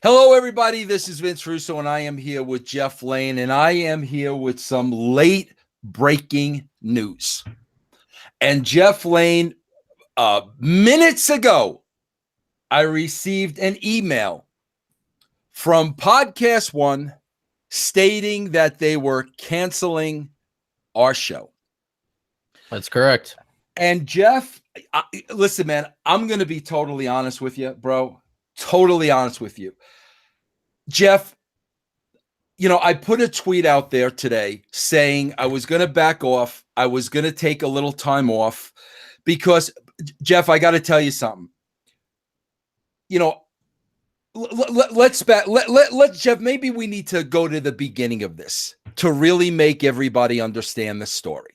Hello, everybody. This is Vince Russo, and I am here with Jeff Lane, and I am here with some late breaking news. And Jeff Lane, minutes ago, I received an email from Podcastone stating that they were canceling our show. That's correct. And Jeff, listen, man, I'm going to be totally honest with you, bro. Totally honest with you. Jeff, I put a tweet out there today saying I was going to back off. I was going to take a little time off because, Jeff, I got to tell you something. Let's Jeff, maybe we need to go to the beginning of this to really make everybody understand the story.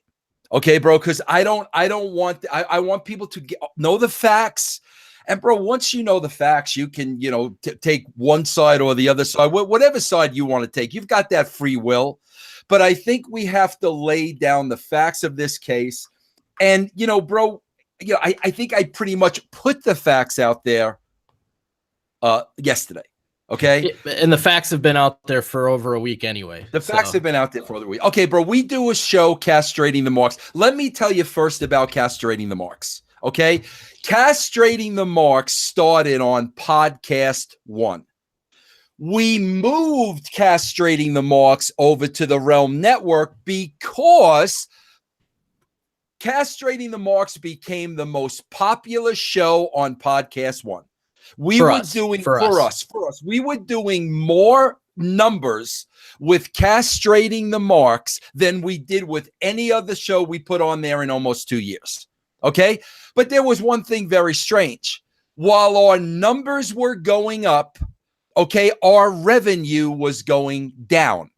Okay, bro, because I want people to know the facts. And bro, once you know the facts, you can, take one side or the other side, whatever side you want to take. You've got that free will. But I think we have to lay down the facts of this case. And, bro, I think I pretty much put the facts out there yesterday. Okay. And the facts have been out there for over a week anyway. The facts have been out there for over a week. Okay, bro, we do a show, Castrating the Marks. Let me tell you first about Castrating the Marks. Okay. Castrating the Marks started on Podcastone. We moved Castrating the Marks over to the Realm Network because Castrating the Marks became the most popular show on Podcastone. We were doing more numbers with Castrating the Marks than we did with any other show we put on there in almost 2 years. Okay. But there was one thing very strange. While our numbers were going up, okay, our revenue was going down.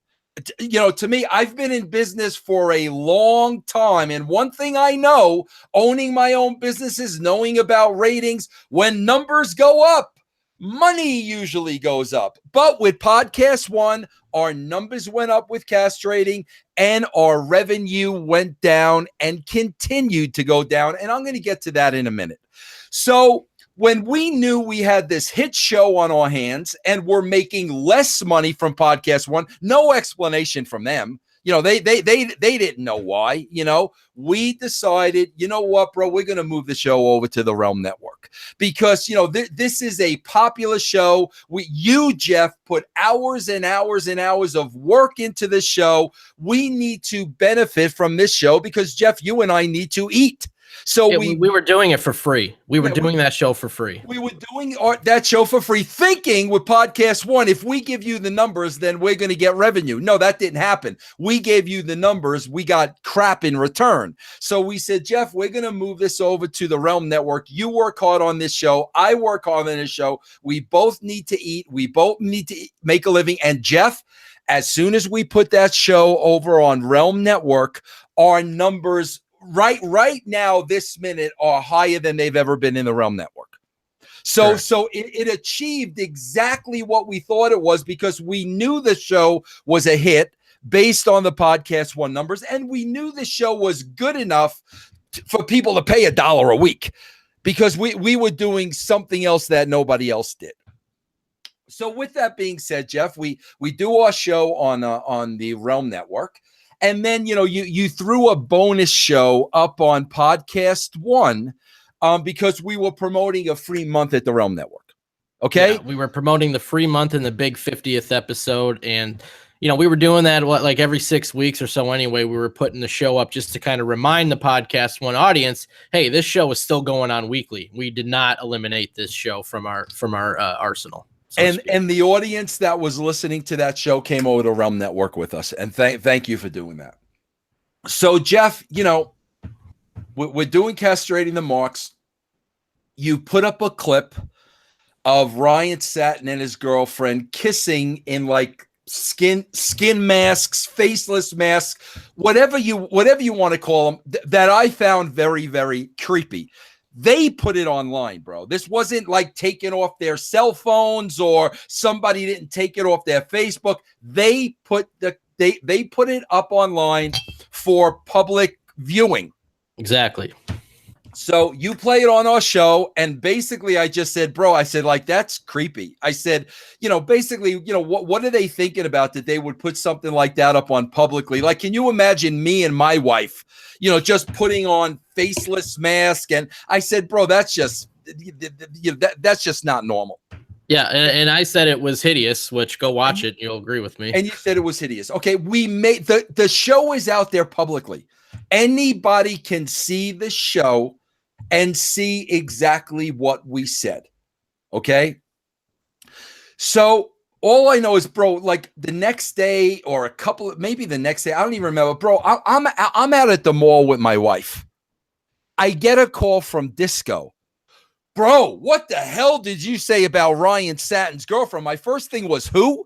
To me, I've been in business for a long time. And one thing I know, owning my own businesses, knowing about ratings, when numbers go up, money usually goes up. But with Podcastone, our numbers went up with castrating and our revenue went down and continued to go down. And I'm going to get to that in a minute. So when we knew we had this hit show on our hands and we're making less money from Podcastone, no explanation from them. They didn't know why. We decided, you know what, bro, we're going to move the show over to the Realm Network because, this is a popular show. You, Jeff, put hours and hours and hours of work into this show. We need to benefit from this show because, Jeff, you and I need to eat. So we were doing it for free. We were doing that show for free. We were doing that show for free, thinking with Podcastone, if we give you the numbers, then we're going to get revenue. No, that didn't happen. We gave you the numbers. We got crap in return. So we said, Jeff, we're going to move this over to the Realm Network. You work hard on this show. I work hard on this show. We both need to eat. We both need to make a living. And Jeff, as soon as we put that show over on Realm Network, our numbers right now, this minute, are higher than they've ever been in the Realm Network. So it achieved exactly what we thought it was because we knew the show was a hit based on the Podcastone numbers, and we knew the show was good enough for people to pay $1 a week because we were doing something else that nobody else did. So with that being said, Jeff, we do our show on the Realm Network. And then, you threw a bonus show up on Podcastone because we were promoting a free month at the Realm Network. Okay. Yeah, we were promoting the free month in the big 50th episode. And, we were doing that like every 6 weeks or so anyway. We were putting the show up just to kind of remind the Podcastone audience, hey, this show is still going on weekly. We did not eliminate this show from our arsenal. And the audience that was listening to that show came over to Realm Network with us. And thank you for doing that. So, Jeff, we're doing Castrating the Marks. You put up a clip of Ryan Satin and his girlfriend kissing in like skin masks, faceless masks, whatever you want to call them, that I found very, very creepy. They put it online, bro. This wasn't like taken off their cell phones or somebody didn't take it off their Facebook. They put it up online for public viewing. Exactly. So you play it on our show, and basically I just said, bro, I said, like, that's creepy. I said, basically, what are they thinking about that they would put something like that up on publicly? Like, can you imagine me and my wife, just putting on faceless mask? And I said, bro, that's just not normal. Yeah, and I said it was hideous, which go watch it. You'll agree with me. And you said it was hideous. Okay, we made the show is out there publicly. Anybody can see the show and see exactly what we said. Okay. So all I know is, bro, like the next day or maybe the next day, I don't even remember, bro. I'm out at the mall with my wife. I get a call from Disco. Bro, what the hell did you say about Ryan Satin's girlfriend? My first thing was, who?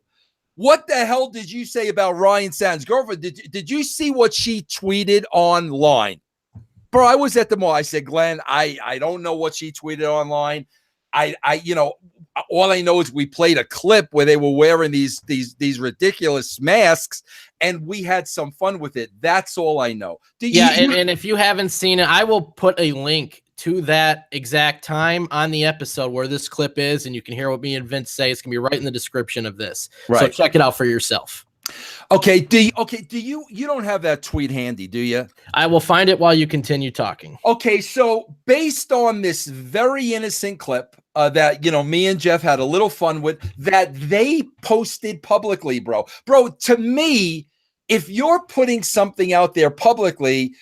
What the hell did you say about Ryan Satin's girlfriend? Did you see what she tweeted online? Bro, I was at the mall. I said, Glenn, I don't know what she tweeted online. All I know is we played a clip where they were wearing these ridiculous masks, and we had some fun with it. That's all I know. And if you haven't seen it, I will put a link to that exact time on the episode where this clip is, and you can hear what me and Vince say. It's gonna be right in the description of this. Right. So check it out for yourself. Okay. Do you don't have that tweet handy, do you? I will find it while you continue talking. Okay. So based on this very innocent clip that, me and Jeff had a little fun with, that they posted publicly, bro, to me, if you're putting something out there publicly,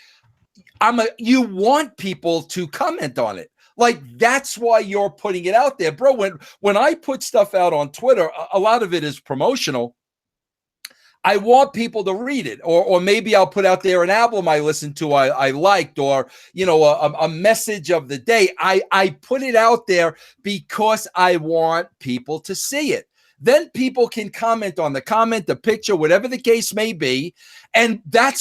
you want people to comment on it. Like, that's why you're putting it out there, bro. When I put stuff out on Twitter, a lot of it is promotional. I want people to read it, or maybe I'll put out there an album I listened to, I liked, or a message of the day. I put it out there because I want people to see it. Then people can comment on the picture, whatever the case may be, and that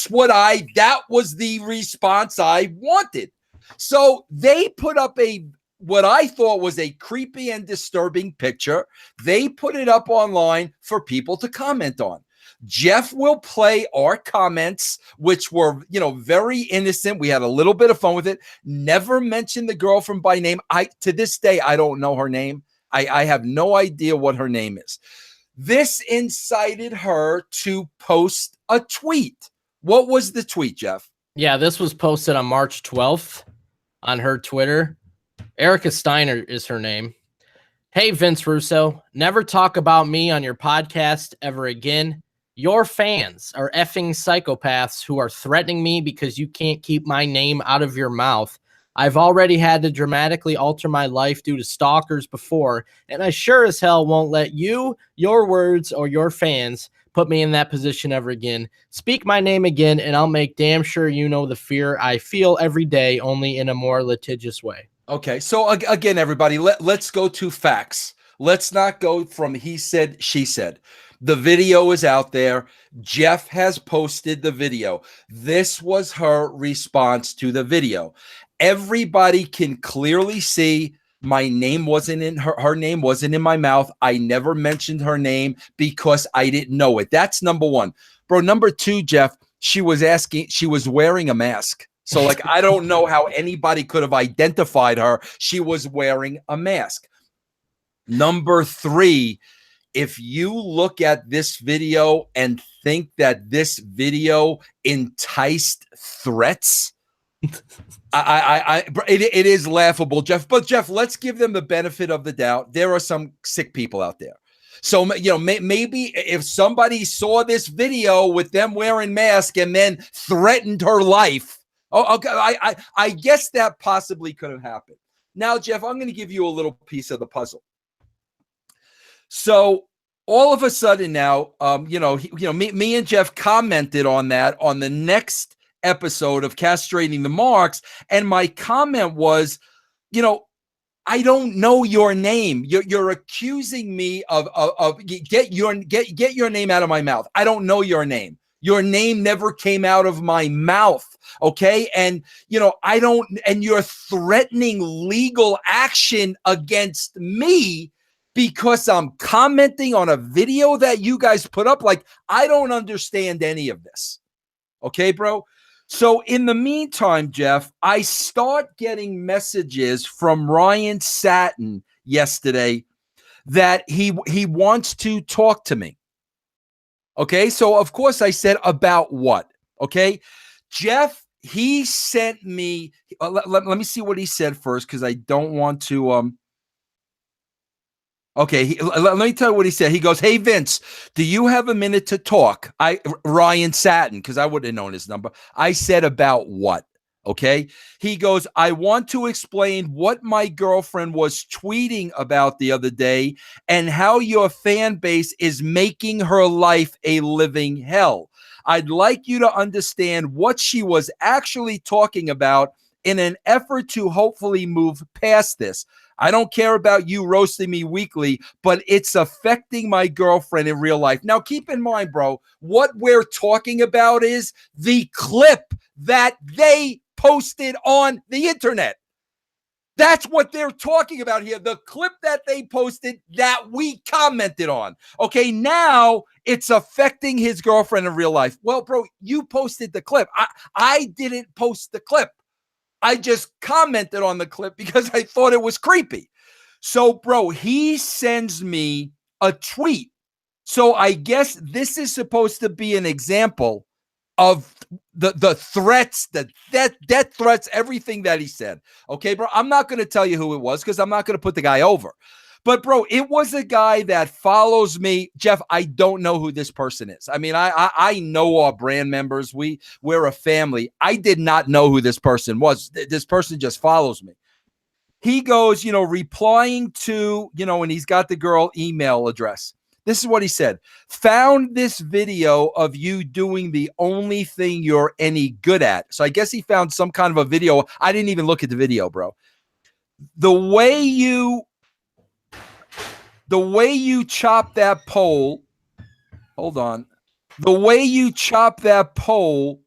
was the response I wanted. So they put up what I thought was a creepy and disturbing picture. They put it up online for people to comment on. Jeff will play our comments, which were, very innocent. We had a little bit of fun with it. Never mentioned the girlfriend by name. To this day, I don't know her name. I have no idea what her name is. This incited her to post a tweet. What was the tweet, Jeff? Yeah, this was posted on March 12th on her Twitter. Erica Steiner is her name. Hey, Vince Russo, never talk about me on your podcast ever again. Your fans are effing psychopaths who are threatening me because you can't keep my name out of your mouth. I've already had to dramatically alter my life due to stalkers before, and I sure as hell won't let you, your words, or your fans put me in that position ever again. Speak my name again, and I'll make damn sure you know the fear I feel every day, only in a more litigious way. Okay, so again, everybody, let's go to facts. Let's not go from he said, she said. The video is out there. Jeff has posted the video. This was her response to the video. Everybody can clearly see my name wasn't in her name wasn't in my mouth. I never mentioned her name because I didn't know it. That's number one. Bro, number two, Jeff, she was wearing a mask. So like, I don't know how anybody could have identified her. She was wearing a mask. Number three, if you look at this video and think that this video enticed threats, it is laughable, Jeff. But Jeff, let's give them the benefit of the doubt. There are some sick people out there. So, maybe if somebody saw this video with them wearing masks and then threatened her life, okay, I guess that possibly could have happened. Now, Jeff, I'm going to give you a little piece of the puzzle. So all of a sudden now, me and Jeff commented on that on the next episode of Castrating the Marks, and my comment was, I don't know your name. You're accusing me of get your name out of my mouth. I don't know your name. Your name never came out of my mouth. Okay. And, and you're threatening legal action against me because I'm commenting on a video that you guys put up. Like, I don't understand any of this. Okay, bro. So in the meantime, Jeff, I start getting messages from Ryan Satin yesterday that he wants to talk to me. Okay, so of course I said, about what? Okay, Jeff, he sent me, let me see what he said first, because I don't want to, okay, let me tell you what he said. He goes, "Hey, Vince, do you have a minute to talk?" Ryan Satin, because I wouldn't have known his number. I said, "About what?" Okay. He goes, "I want to explain what my girlfriend was tweeting about the other day and how your fan base is making her life a living hell. I'd like you to understand what she was actually talking about in an effort to hopefully move past this. I don't care about you roasting me weekly, but it's affecting my girlfriend in real life." Now, keep in mind, bro, what we're talking about is the clip that they posted on the internet. That's what they're talking about here. The clip that they posted that we commented on. Okay, now it's affecting his girlfriend in real life. Well, bro, you posted the clip. I didn't post the clip. I just commented on the clip because I thought it was creepy. So, bro, he sends me a tweet. So I guess this is supposed to be an example of the threats, the death threats, everything that he said. Okay, bro, I'm not going to tell you who it was because I'm not going to put the guy over. But, bro, it was a guy that follows me. Jeff, I don't know who this person is. I mean, I know our brand members. We're a family. I did not know who this person was. This person just follows me. He goes, replying to, and he's got the girl email address. This is what he said. "Found this video of you doing the only thing you're any good at." So I guess he found some kind of a video. I didn't even look at the video, bro. The way you chop that pole, hold on. The way you chop that pole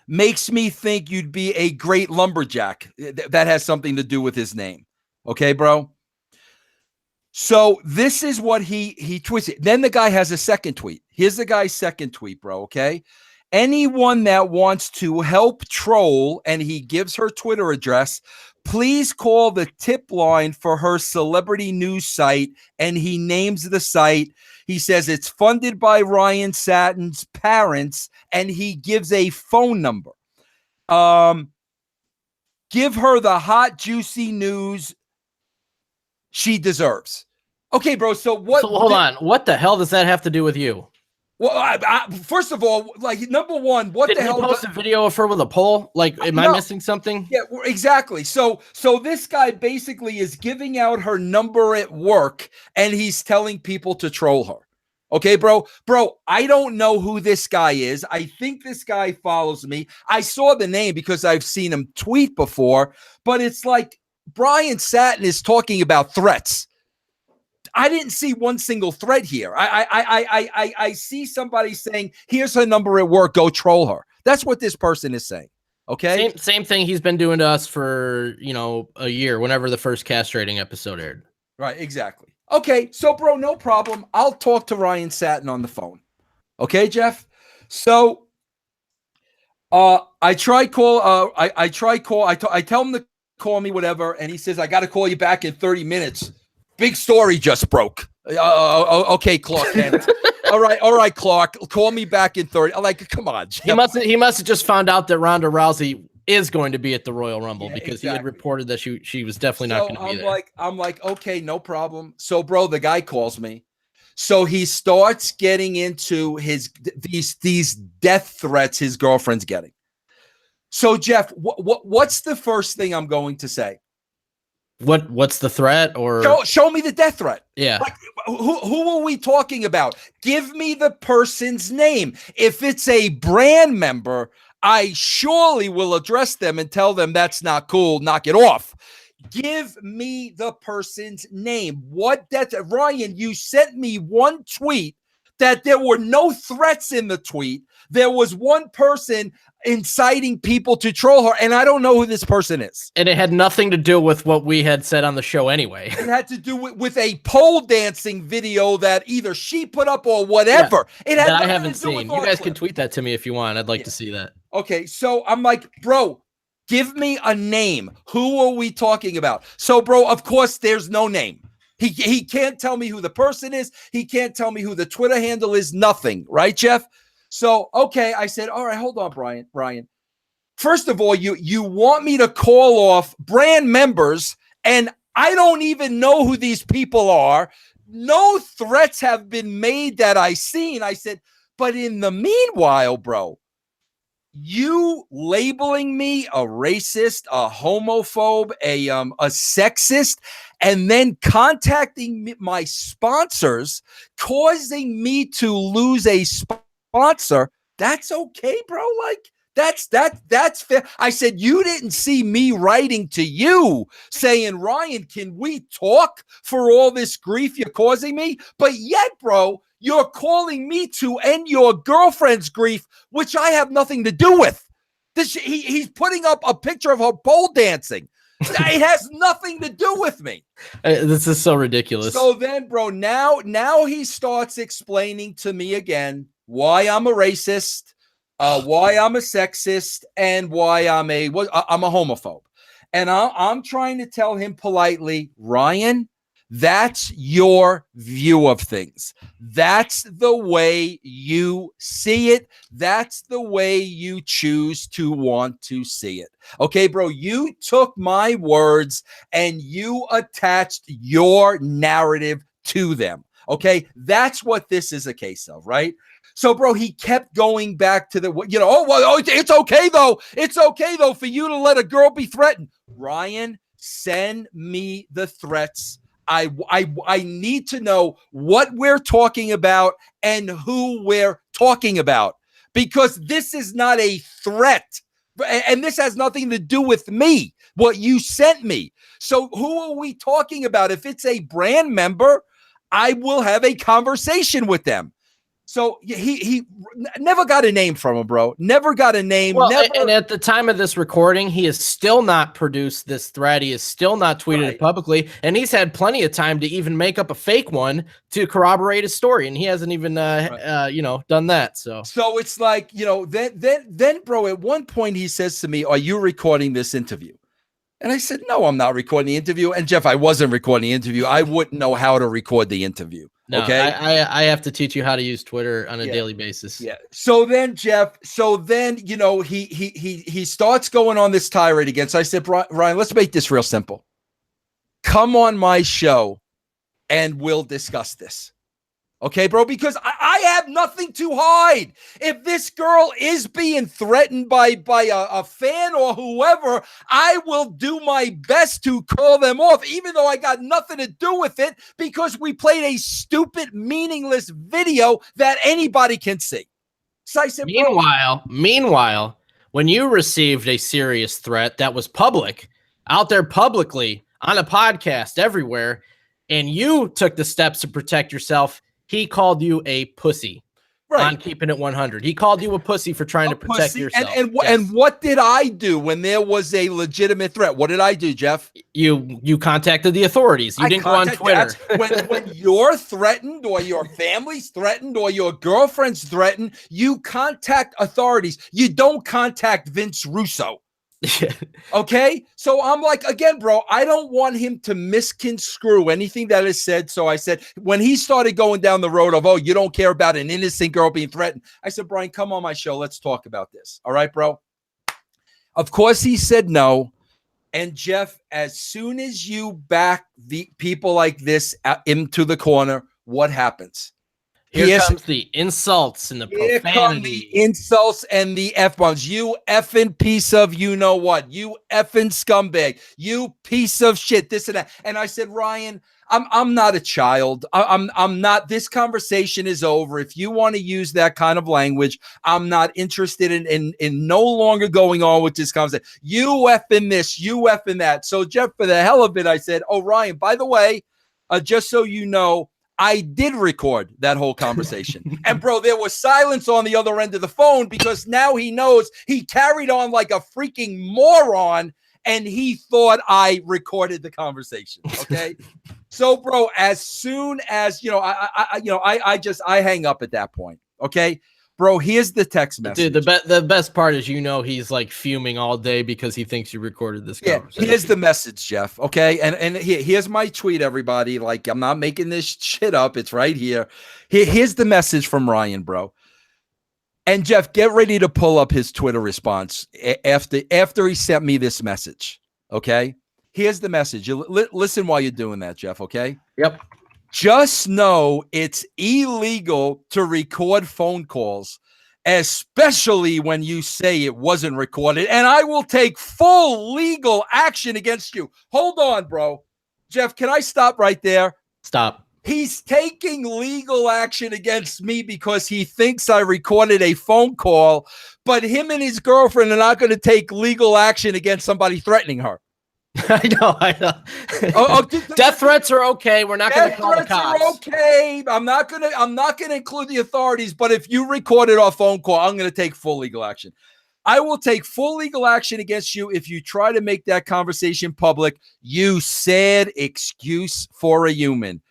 makes me think you'd be a great lumberjack. That has something to do with his name. Okay, bro? So this is what he tweeted. Then the guy has a second tweet. Here's the guy's second tweet, bro, okay? "Anyone that wants to help troll," and he gives her Twitter address, "please call the tip line for her celebrity news site," and he names the site. He says it's funded by Ryan Satin's parents, and he gives a phone number. "Give her the hot, juicy news she deserves." Okay, bro. So what? So hold on. What the hell does that have to do with you? Well, first of all, like, number one, what Did the hell? Did he post a video of her with a pole? Like, am I missing something? Yeah, exactly. So this guy basically is giving out her number at work, and he's telling people to troll her. Okay, bro. Bro, I don't know who this guy is. I think this guy follows me. I saw the name because I've seen him tweet before, but it's like Brian Satin is talking about threats. I didn't see one single threat here. I see somebody saying, "Here's her number at work. Go troll her." That's what this person is saying. Okay. Same thing he's been doing to us for, a year, whenever the first castrating episode aired. Right. Exactly. Okay. So, bro, no problem. I'll talk to Ryan Satin on the phone. Okay, Jeff. So, I tell him to call me, whatever, and he says, "I got to call you back in 30 minutes. Big story just broke." Okay, Clark Kent. All right, Clark. Call me back in 30. I'm like, come on, Jeff. He must have just found out that Ronda Rousey is going to be at the Royal Rumble, because he had reported that she was definitely not going to be there. I'm like, okay, no problem. So, bro, the guy calls me. So he starts getting into these death threats his girlfriend's getting. So, Jeff, what's the first thing I'm going to say? What's the threat? Or show me the death threat. Yeah. Like, who are we talking about? Give me the person's name. If it's a brand member, I surely will address them and tell them that's not cool. Knock it off. Give me the person's name. Ryan, you sent me one tweet that there were no threats in the tweet. There was one person inciting people to troll her, and I don't know who this person is. And it had nothing to do with what we had said on the show anyway. It had to do with a pole dancing video that either she put up or whatever. Yeah, that I haven't seen. You guys can tweet that to me if you want. I'd like to see that. Okay, so I'm like, bro, give me a name. Who are we talking about? So, bro, of course, there's no name. He can't tell me who the person is. He can't tell me who the Twitter handle is. Nothing, right, Jeff? So, okay, I said, all right, hold on, Brian. First of all, you want me to call off brand members, and I don't even know who these people are. No threats have been made that I seen. I said, but in the meanwhile, bro, you labeling me a racist, a homophobe, a sexist, and then contacting my sponsors, causing me to lose a sponsor. That's okay, bro. Like that's fair. I said, you didn't see me writing to you saying, Ryan, can we talk for all this grief you're causing me? But yet, bro, you're calling me to end your girlfriend's grief, which I have nothing to do with. He's putting up a picture of her pole dancing. It has nothing to do with me. This is so ridiculous. So then, bro, now he starts explaining to me again why I'm a racist, why I'm a sexist, and why I'm a homophobe. And I'm trying to tell him politely, Ryan, that's your view of things. That's the way you see it. That's the way you choose to want to see it. Okay, bro, you took my words and you attached your narrative to them. Okay, that's what this is a case of, right? So, bro, he kept going back to the, it's okay, though. It's okay, though, for you to let a girl be threatened. Ryan, send me the threats. I need to know what we're talking about and who we're talking about, because this is not a threat, and this has nothing to do with me, what you sent me. So who are we talking about? If it's a brand member, I will have a conversation with them. So he never got a name from him, bro. Never got a name. Well, never. And at the time of this recording, he has still not produced this thread. He has still not tweeted it publicly, and he's had plenty of time to even make up a fake one to corroborate his story, and he hasn't even, done that. So it's like, then, bro, at one point he says to me, "Are you recording this interview?" And I said, "No, I'm not recording the interview." And Jeff, I wasn't recording the interview. I wouldn't know how to record the interview. No, okay, I have to teach you how to use Twitter on a daily basis. Yeah. So then, Jeff, he starts going on this tirade again. So I said, Ryan, let's make this real simple. Come on my show and we'll discuss this. Okay, bro, because I have nothing to hide. If this girl is being threatened by a fan or whoever, I will do my best to call them off, even though I got nothing to do with it, because we played a stupid, meaningless video that anybody can see. So I said, meanwhile, when you received a serious threat that was public, out there publicly, on a podcast, everywhere, and you took the steps to protect yourself, he called you a pussy. Right. On keeping it 100. He called you a pussy for trying to protect yourself. And what did I do when there was a legitimate threat? What did I do, Jeff? You contacted the authorities. You didn't go on Twitter. When you're threatened, or your family's threatened, or your girlfriend's threatened, you contact authorities. You don't contact Vince Russo. Okay, so I'm like, again, bro, I don't want him to misconstrue anything that is said. So I said, when he started going down the road of, oh, you don't care about an innocent girl being threatened, I said, Brian, come on my show, let's talk about this. All right, bro. Of course he said no. And Jeff, as soon as you back the people like this into the corner, what happens? Here comes the insults and the profanity. Here come the insults and the F-bombs. You effing piece of you-know-what. You effing scumbag. You piece of shit. This and that. And I said, Ryan, I'm not a child. I'm not. This conversation is over. If you want to use that kind of language, I'm not interested in no longer going on with this conversation. You effing this. You effing that. So, Jeff, for the hell of it, I said, oh, Ryan, by the way, just so you know, I did record that whole conversation. And, bro, there was silence on the other end of the phone, because now he knows he carried on like a freaking moron, and he thought I recorded the conversation. Okay. So, bro, as soon as, I hang up at that point. Okay. Bro, here's the text message. Dude, the best part is, he's like fuming all day because he thinks you recorded this conversation. Here's the message, Jeff. Okay, and here's my tweet, everybody. Like, I'm not making this shit up. It's right here. Here's the message from Ryan, bro. And Jeff, get ready to pull up his Twitter response after he sent me this message. Okay, here's the message. Listen while you're doing that, Jeff. Okay. Yep. Just know it's illegal to record phone calls, especially when you say it wasn't recorded, and I will take full legal action against you. Hold on, bro. Jeff, can I stop right there? Stop. He's taking legal action against me because he thinks I recorded a phone call, but him and his girlfriend are not going to take legal action against somebody threatening her. I know. Death threats are okay. We're not going to call the cops. Are okay. I'm not gonna include the authorities, but if you recorded our phone call, I'm gonna take full legal action. I will take full legal action against you if you try to make that conversation public. You sad excuse for a human.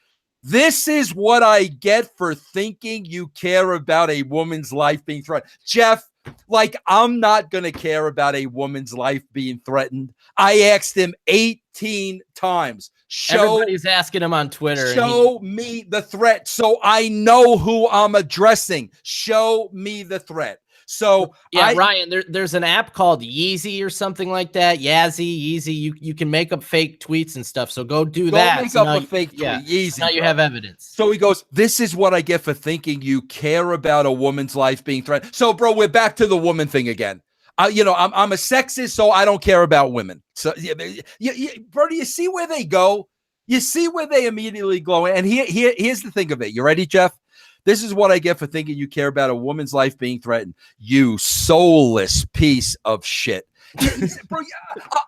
This is what I get for thinking you care about a woman's life being threatened. Jeff, like, I'm not going to care about a woman's life being threatened. I asked him 18 times. Everybody's asking him on Twitter. Show me the threat so I know who I'm addressing. Show me the threat. So yeah, Ryan, there's an app called Yeezy or something like that. Yeezy. You can make up fake tweets and stuff. So go do that. Make up a fake tweet. Yeah, Yeezy. Now you have evidence. So he goes, this is what I get for thinking you care about a woman's life being threatened. So, bro, we're back to the woman thing again. I'm a sexist, so I don't care about women. So, bro, do you see where they go? You see where they immediately go? And here's the thing of it. You ready, Jeff? This is what I get for thinking you care about a woman's life being threatened. You soulless piece of shit. Bro,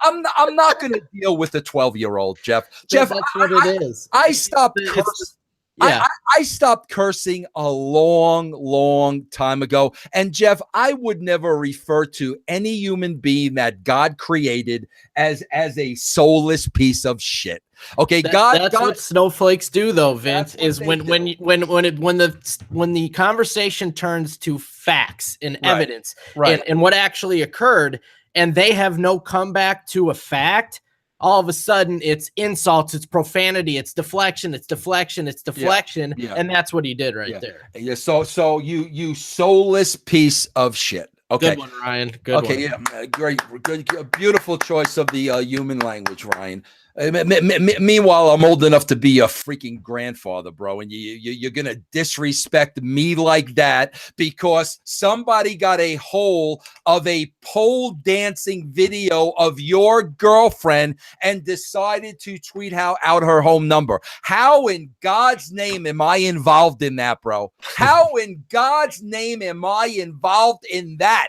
I'm not going to deal with a 12-year-old, Jeff. Jeff, that's what it is. I stopped cursing. Yeah. I stopped cursing a long time ago. And Jeff, I would never refer to any human being that God created as a soulless piece of shit. Okay, that's what snowflakes do, though, Vince. Is when the conversation turns to facts and evidence, and what actually occurred, and they have no comeback to a fact. All of a sudden, it's insults, it's profanity, it's deflection, Yeah. and that's what he did there. Yeah. So you soulless piece of shit. Okay. Good one, Ryan. Good one. Yeah, great, good, beautiful choice of the human language, Ryan. Meanwhile, I'm old enough to be a freaking grandfather, bro, and you're gonna disrespect me like that because somebody got a hold of a pole dancing video of your girlfriend and decided to tweet out her home number. How in God's name am I involved in that, bro? How in God's name am I involved in that?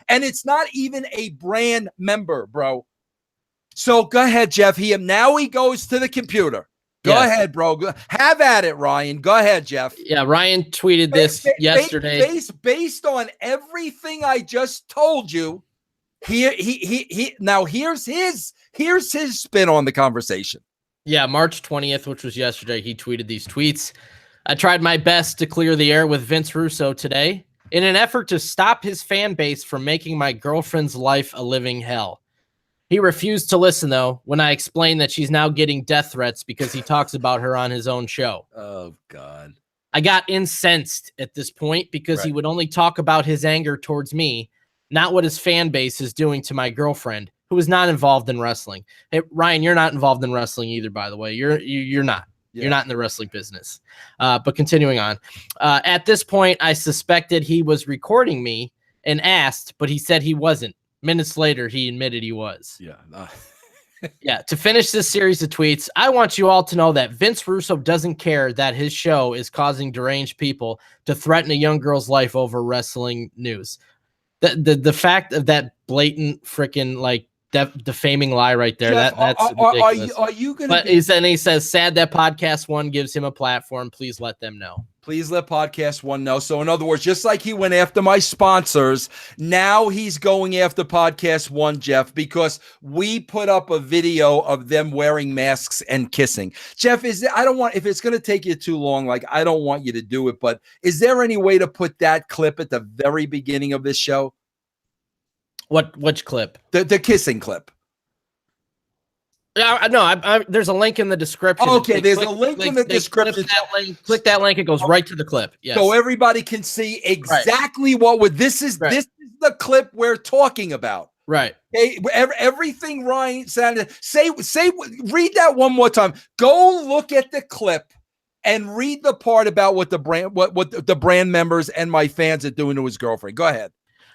And it's not even a brand member, bro. So go ahead, Jeff. Now he goes to the computer. Go ahead, bro. Have at it, Ryan. Go ahead, Jeff. Yeah, Ryan tweeted this yesterday. Based on everything I just told you, now here's his spin on the conversation. Yeah, March 20th, which was yesterday, he tweeted these tweets. I tried my best to clear the air with Vince Russo today in an effort to stop his fan base from making my girlfriend's life a living hell. He refused to listen, though, when I explained that she's now getting death threats because he talks about her on his own show. Oh, God. I got incensed at this point because he would only talk about his anger towards me, not what his fan base is doing to my girlfriend, who is not involved in wrestling. Hey, Ryan, you're not involved in wrestling either, by the way. You're not. Yeah. You're not in the wrestling business. But continuing on. At this point, I suspected he was recording me and asked, but he said he wasn't. Minutes later, he admitted he was. Yeah. Yeah. To finish this series of tweets, I want you all to know that Vince Russo doesn't care that his show is causing deranged people to threaten a young girl's life over wrestling news. The fact of that blatant freaking defaming lie right there. Jeff, That's ridiculous. are you going to? But he says, sad that Podcast One gives him a platform. Please let them know. Please let Podcast One know. So in other words, just like he went after my sponsors, now he's going after Podcast One, Jeff, because we put up a video of them wearing masks and kissing. Jeff, I don't want, if it's going to take you too long, like I don't want you to do it, but is there any way to put that clip at the very beginning of this show? Which clip? The kissing clip. No, there's a link in the description. Okay, there's a link in the description. Click that link, it goes right to the clip. Yes. So everybody can see exactly what this is. Right. This is the clip we're talking about. Right. Okay, everything Ryan said. Read that one more time. Go look at the clip and read the part about what the brand members and my fans are doing to his girlfriend. Go ahead.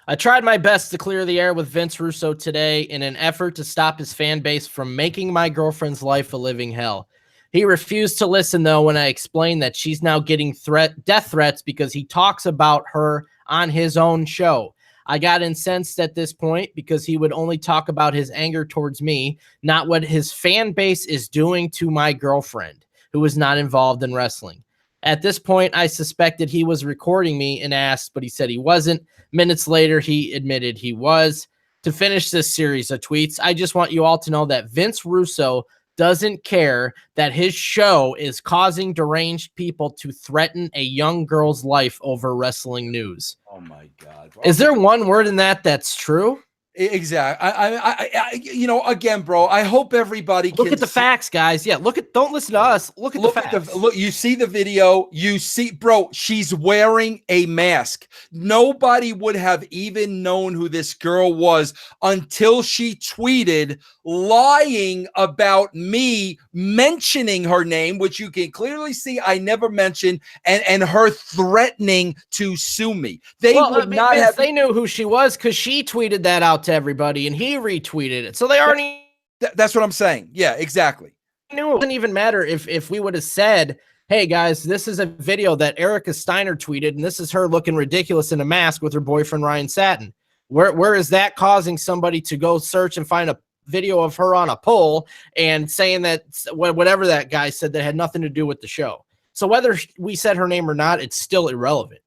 I tried my best to clear the air with Vince Russo today in an effort to stop his fan base from making my girlfriend's life a living hell. He refused to listen, though, when I explained that she's now getting death threats because he talks about her on his own show. I got incensed at this point because he would only talk about his anger towards me, not what his fan base is doing to my girlfriend, who is not involved in wrestling. At this point, I suspected he was recording me and asked, but he said he wasn't. Minutes later, he admitted he was. To finish this series of tweets, I just want you all to know that Vince Russo doesn't care that his show is causing deranged people to threaten a young girl's life over wrestling news. Oh, my God. Is there one word in that that's true? Exactly. I again, bro, I hope everybody look at the facts, guys. Yeah, don't listen to us. Look at the facts. Look, you see the video. You see, bro, she's wearing a mask. Nobody would have even known who this girl was until she tweeted lying about me mentioning her name, which you can clearly see I never mentioned, and her threatening to sue me. They knew who she was because she tweeted that out to everybody and he retweeted it. So they already that's what I'm saying. Yeah, exactly. Knew it wouldn't even matter if we would have said, hey guys, this is a video that Erica Steiner tweeted and this is her looking ridiculous in a mask with her boyfriend Ryan Satin. Where is that causing somebody to go search and find a video of her on a pole and saying that whatever that guy said that had nothing to do with the show? So whether we said her name or not, it's still irrelevant.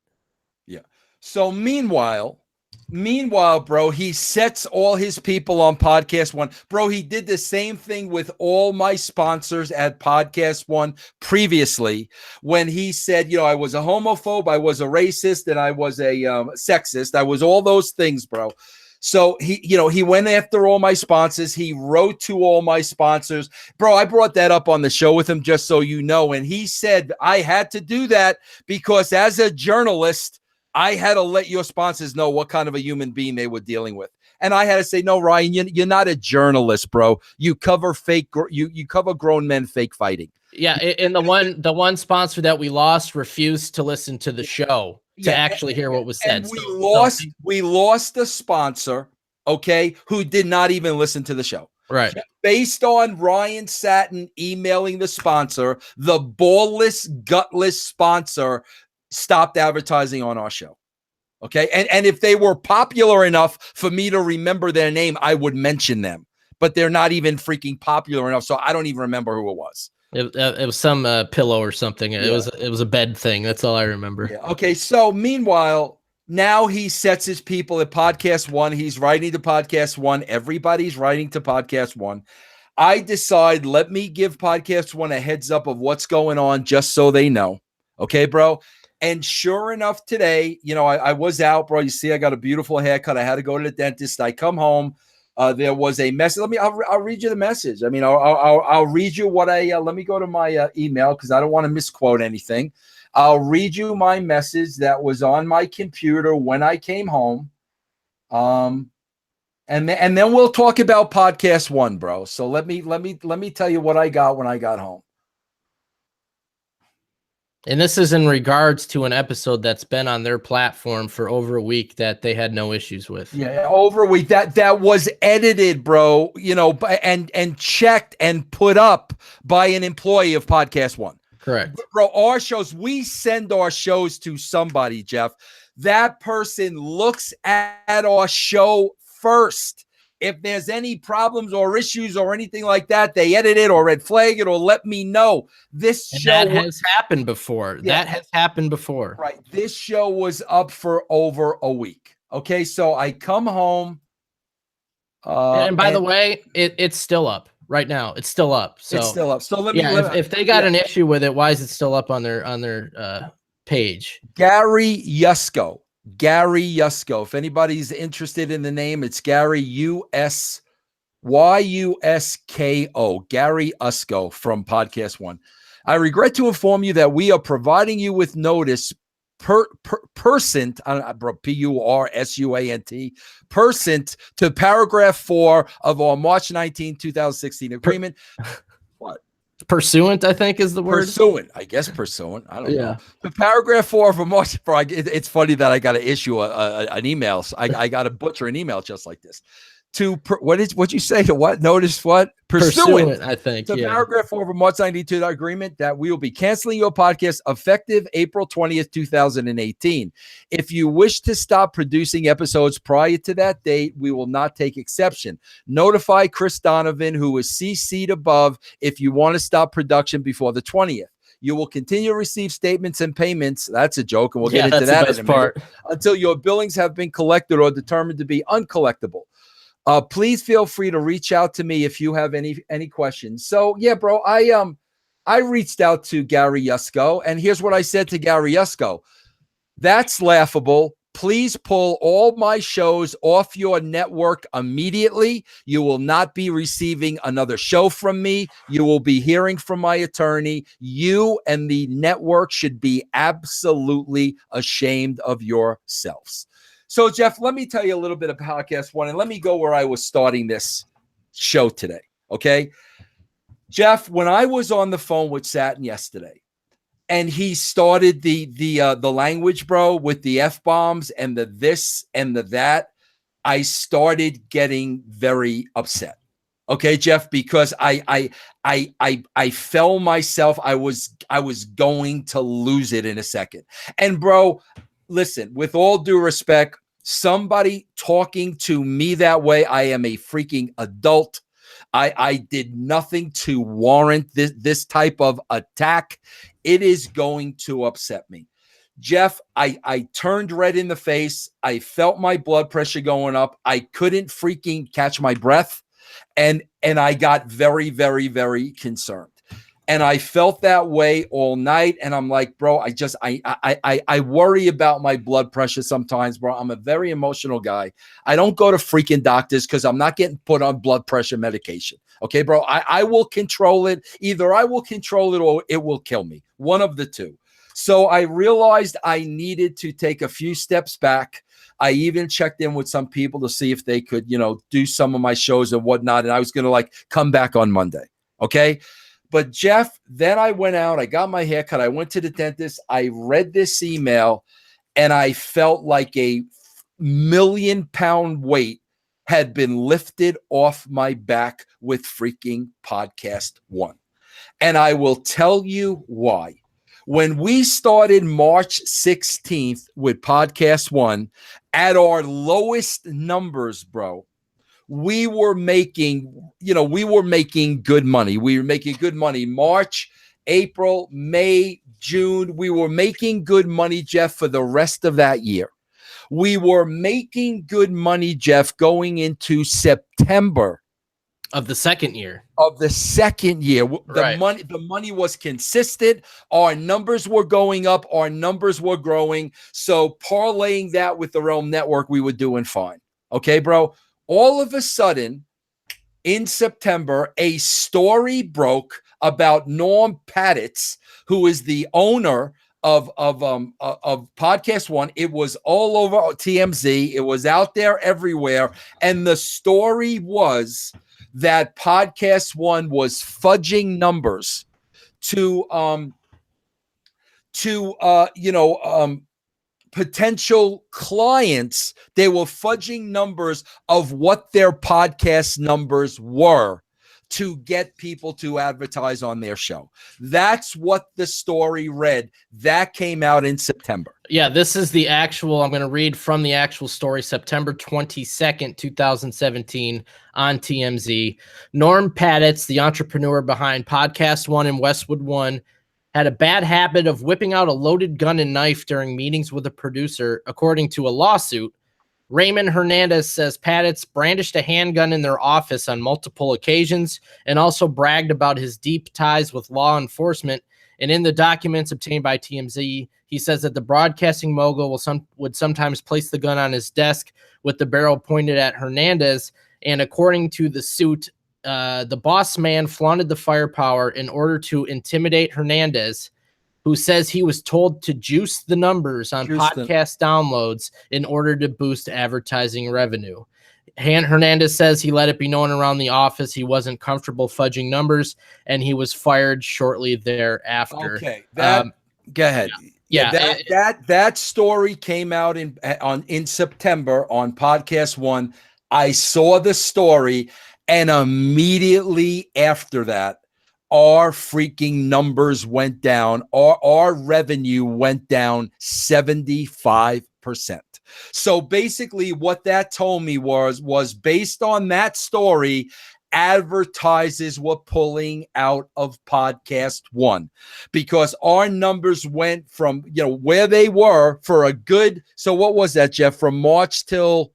Yeah. So meanwhile, bro, he sets all his people on Podcast One. Bro, he did the same thing with all my sponsors at Podcast One previously when he said, I was a homophobe, I was a racist, and I was a sexist. I was all those things, bro. So he went after all my sponsors. He wrote to all my sponsors. Bro, I brought that up on the show with him, just so you know. And he said I had to do that because as a journalist, I had to let your sponsors know what kind of a human being they were dealing with. And I had to say, no, Ryan, you're not a journalist, bro. You cover you cover grown men fake fighting. Yeah, and the one sponsor that we lost refused to listen to the show to actually hear what was said. And we lost a sponsor, okay, who did not even listen to the show. Right. Based on Ryan Satin emailing the sponsor, the ballless, gutless sponsor stopped advertising on our show. Okay. And if they were popular enough for me to remember their name, I would mention them. But they're not even freaking popular enough. So I don't even remember who it was. It was some pillow or something. It was a bed thing. That's all I remember. Yeah. Okay. So meanwhile, now he sets his people at Podcast One. He's writing to Podcast One. Everybody's writing to Podcast One. I decide, let me give Podcast One a heads up of what's going on just so they know. Okay, bro. And sure enough, today, I was out, bro. You see, I got a beautiful haircut. I had to go to the dentist. I come home. There was a message. I'll read you the message. I mean, I'll read you what let me go to my email because I don't want to misquote anything. I'll read you my message that was on my computer when I came home. And then we'll talk about Podcast One, bro. So let me tell you what I got when I got home. And this is in regards to an episode that's been on their platform for over a week that they had no issues with. Yeah, over a week. That was edited, bro, and checked and put up by an employee of Podcast One. Correct. Bro, our shows, we send our shows to somebody, Jeff. That person looks at our show first. If there's any problems or issues or anything like that, they edit it or red flag it or let me know. This And show that has happened before. Yeah. That has happened before. Right. This show was up for over a week. Okay. So I come home. And by the way, it's still up right now. It's still up. So it's still up. So let yeah, me if they got an issue with it, why is it still up on their page? Gary Yusko. Gary Yusko. If anybody's interested in the name, it's Gary Yusko. Gary Usko from Podcast One. I regret to inform you that we are providing you with notice pursuant to paragraph 4 of our March 19, 2016 agreement. What? Pursuant, I think, is the word. Pursuant, I guess. Pursuant. I don't know. Yeah. The paragraph 4 of a March. It's funny that I got to issue an email. So I got to butcher an email just like this. What'd you say? To what? Notice what? Pursuant, I think. To paragraph 4 of a March 92 agreement that we will be canceling your podcast effective April 20th, 2018. If you wish to stop producing episodes prior to that date, we will not take exception. Notify Chris Donovan, who is CC'd above, if you want to stop production before the 20th. You will continue to receive statements and payments. That's a joke, and we'll get into that in a minute, until your billings have been collected or determined to be uncollectible. Please feel free to reach out to me if you have any questions. So yeah, bro, I reached out to Gary Yusko, and here's what I said to Gary Yusko. That's laughable. Please pull all my shows off your network immediately. You will not be receiving another show from me. You will be hearing from my attorney. You and the network should be absolutely ashamed of yourselves. So, Jeff, let me tell you a little bit of Podcast One, and let me go where I was starting this show today, okay? Jeff, when I was on the phone with Satin yesterday, and he started the language, bro, with the F-bombs and the this and the that, I started getting very upset. Okay, Jeff, because I felt myself. I was going to lose it in a second. And bro, listen, with all due respect, somebody talking to me that way, I am a freaking adult. I did nothing to warrant this type of attack. It is going to upset me. Jeff, I turned red in the face. I felt my blood pressure going up. I couldn't freaking catch my breath. And I got very, very, very concerned. And I felt that way all night. And I'm like, bro, I worry about my blood pressure sometimes, bro. I'm a very emotional guy. I don't go to freaking doctors because I'm not getting put on blood pressure medication. Okay, bro, I will control it. Either I will control it or it will kill me. One of the two. So I realized I needed to take a few steps back. I even checked in with some people to see if they could, do some of my shows and whatnot. And I was going to come back on Monday. Okay. But Jeff, then I went out, I got my hair cut. I went to the dentist. I read this email and I felt like a 1,000,000-pound weight had been lifted off my back with freaking Podcast One. And I will tell you why. When we started March 16th with Podcast One, at our lowest numbers, bro, we were making good money. We were making good money March, April, May, June. We were making good money, Jeff, for the rest of that year. We were making good money, Jeff, going into September of the second year. Right. The money was consistent. Our numbers were going up. Our numbers were growing. So parlaying that with the Realm Network, we were doing fine. Okay, bro? All of a sudden, in September, a story broke about Norm Patitz, who is the owner of Podcast One. It was all over TMZ. It was out there everywhere. And the story was that Podcast One was fudging numbers to potential clients. They were fudging numbers of what their podcast numbers were to get people to advertise on their show. That's what the story read. That came out in September. Yeah, this is the actual, I'm going to read from the actual story, September 22nd, 2017 on TMZ. Norm Patitz, the entrepreneur behind Podcast One and Westwood One, had a bad habit of whipping out a loaded gun and knife during meetings with a producer, according to a lawsuit. Raymond Hernandez says Patitz brandished a handgun in their office on multiple occasions and also bragged about his deep ties with law enforcement. And in the documents obtained by TMZ, he says that the broadcasting mogul would sometimes place the gun on his desk with the barrel pointed at Hernandez. And according to the suit, the boss man flaunted the firepower in order to intimidate Hernandez, who says he was told to juice the numbers on podcast downloads in order to boost advertising revenue. Hernandez says he let it be known around the office he wasn't comfortable fudging numbers, and he was fired shortly thereafter. Okay, go ahead. Yeah, that story came out in September on Podcast One. I saw the story, and immediately after that, our freaking numbers went down. Our revenue went down 75%. So basically what that told me was based on that story, advertisers were pulling out of Podcast One because our numbers went from, where they were for a good, so what was that, Jeff, from March till...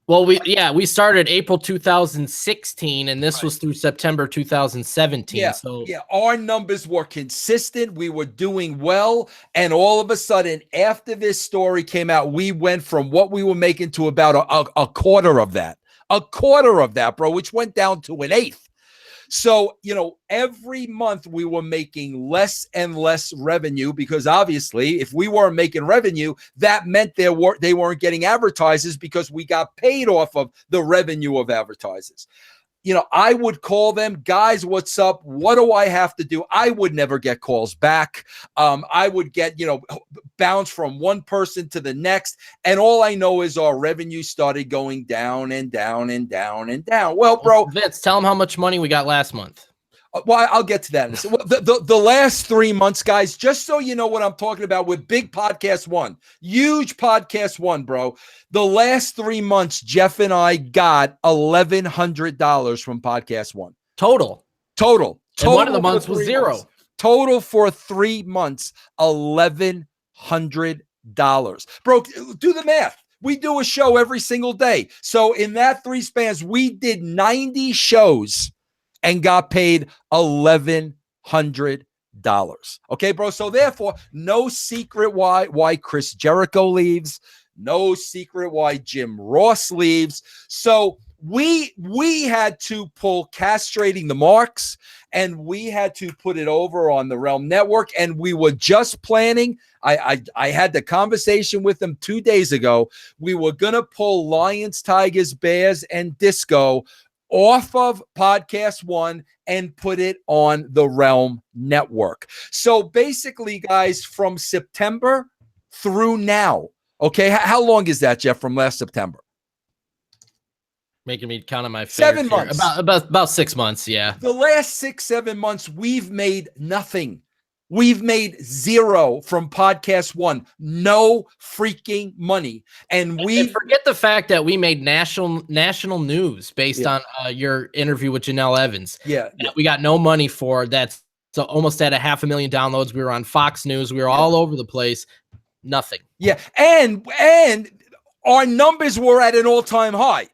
Well, we started April 2016, and this was through September 2017. Yeah, our numbers were consistent. We were doing well, and all of a sudden, after this story came out, we went from what we were making to about a quarter of that. A quarter of that, bro, which went down to an eighth. So, every month we were making less and less revenue because obviously if we weren't making revenue, that meant they weren't getting advertisers because we got paid off of the revenue of advertisers. I would call them, guys, what's up? What do I have to do? I would never get calls back. I would get, bounce from one person to the next. And all I know is our revenue started going down and down and down and down. Well, bro. Vince, tell them how much money we got last month. Well, I'll get to that. The last 3 months, guys, just so you know what I'm talking about with big Podcast One, huge Podcast One, bro. The last 3 months, Jeff and I got $1,100 from Podcast One. Total. And one of the months was zero. Months. Total for 3 months, $1,100. Bro, do the math. We do a show every single day. So in that 3 spans, we did 90 shows and got paid $1,100. Okay, bro. So therefore, no secret why Chris Jericho leaves. No secret why Jim Ross leaves. So we had to pull Castrating the Marks, and we had to put it over on the Realm Network. And we were just planning. I had the conversation with them 2 days ago. We were gonna pull Lions, Tigers, Bears, and Disco off of Podcast One and put it on the Realm Network. So basically, guys, from September through now, okay, how long is that, Jeff, from last September? Making me count on my fingers. 7 months. About 6 months, yeah. The last 6-7 months, we've made nothing. We've made zero from Podcast One. No freaking money. And forget the fact that we made national news based on your interview with Janelle Evans. Yeah. We got no money for that. So almost at 500,000 downloads. We were on Fox News. We were all over the place. Nothing. Yeah. And our numbers were at an all-time high.